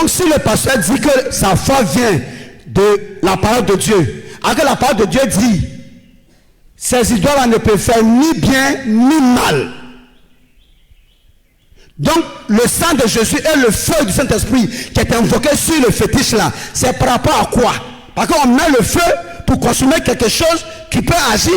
Donc si le pasteur dit que sa foi vient de la parole de Dieu, alors que la parole de Dieu dit, ces idoles ne peuvent faire ni bien ni mal. Donc le sang de Jésus et le feu du Saint-Esprit qui est invoqué sur le fétiche là, c'est par rapport à quoi? Parce qu'on met le feu pour consommer quelque chose qui peut agir.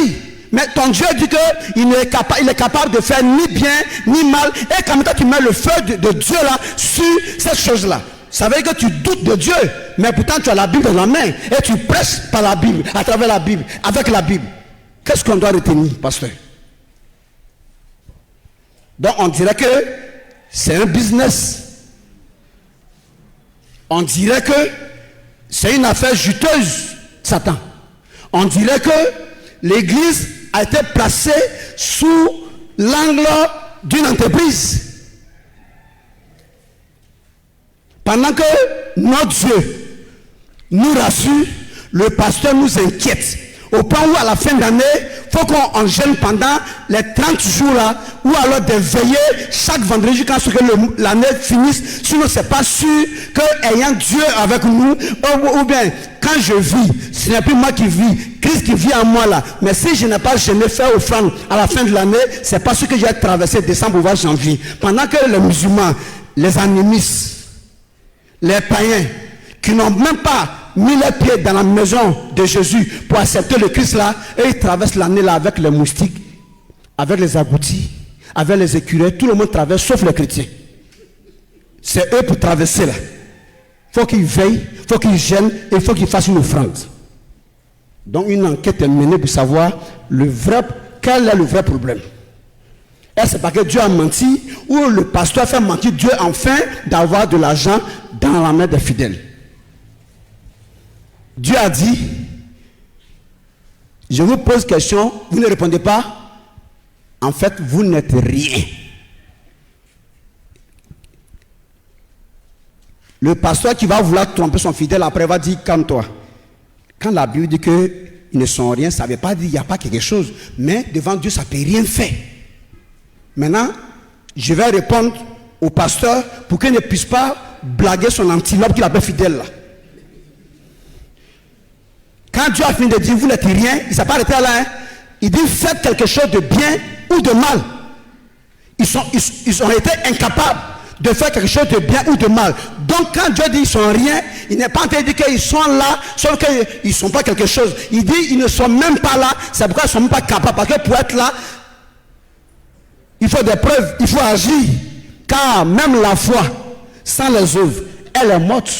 Mais ton Dieu dit qu'il est capable de faire ni bien ni mal. Et quand tu mets le feu de Dieu là sur cette chose là, ça veut dire que tu doutes de Dieu. Mais pourtant tu as la Bible dans la main et tu prêches par la Bible, à travers la Bible, avec la Bible. Qu'est-ce qu'on doit retenir, pasteur? Donc on dirait que c'est un business. On dirait que c'est une affaire juteuse, Satan. On dirait que l'église a été placée sous l'angle d'une entreprise. Pendant que notre Dieu nous rassure, le pasteur nous inquiète. Au point où à la fin d'année, il faut qu'on gêne pendant les 30 jours là, ou alors de veiller chaque vendredi jusqu'à ce que l'année finisse. Sinon, c'est pas sûr que ayant Dieu avec nous, ou bien quand je vis, ce n'est plus moi qui vis, Christ qui vit en moi là. Mais si je n'ai pas jamais fait offrande à la fin de l'année, c'est pas sûr que j'ai traversé décembre ou janvier. Pendant que les musulmans, les animistes, les païens, qui n'ont même pas mis les pieds dans la maison de Jésus pour accepter le Christ là, et ils traversent l'année là avec les moustiques, avec les agoutis, avec les écureuils. Tout le monde traverse sauf les chrétiens. C'est eux pour traverser là. Il faut qu'ils veillent, il faut qu'ils gênent et il faut qu'ils fassent une offrande. Donc une enquête est menée pour savoir quel est le vrai problème. Est-ce parce que Dieu a menti ou le pasteur a fait mentir Dieu afin d'avoir de l'argent dans la main des fidèles? Dieu a dit, je vous pose question, vous ne répondez pas, en fait vous n'êtes rien. Le pasteur qui va vouloir tromper son fidèle après va dire, calme-toi. Quand la Bible dit qu'ils ne sont rien, ça ne veut pas dire qu'il n'y a pas quelque chose, mais devant Dieu ça ne peut rien faire. Maintenant, je vais répondre au pasteur pour qu'il ne puisse pas blaguer son antilope qu'il appelle fidèle là. Quand Dieu a fini de dire vous n'êtes rien, il ne s'est pas arrêté là. Hein? Il dit faites quelque chose de bien ou de mal. Ils ont été incapables de faire quelque chose de bien ou de mal. Donc quand Dieu dit ils sont rien, il n'est pas en train de dire qu'ils sont là, sauf qu'ils ne sont pas quelque chose. Il dit ils ne sont même pas là, c'est pourquoi ils ne sont même pas capables. Parce que pour être là, il faut des preuves, il faut agir. Car même la foi, sans les œuvres, elle est morte.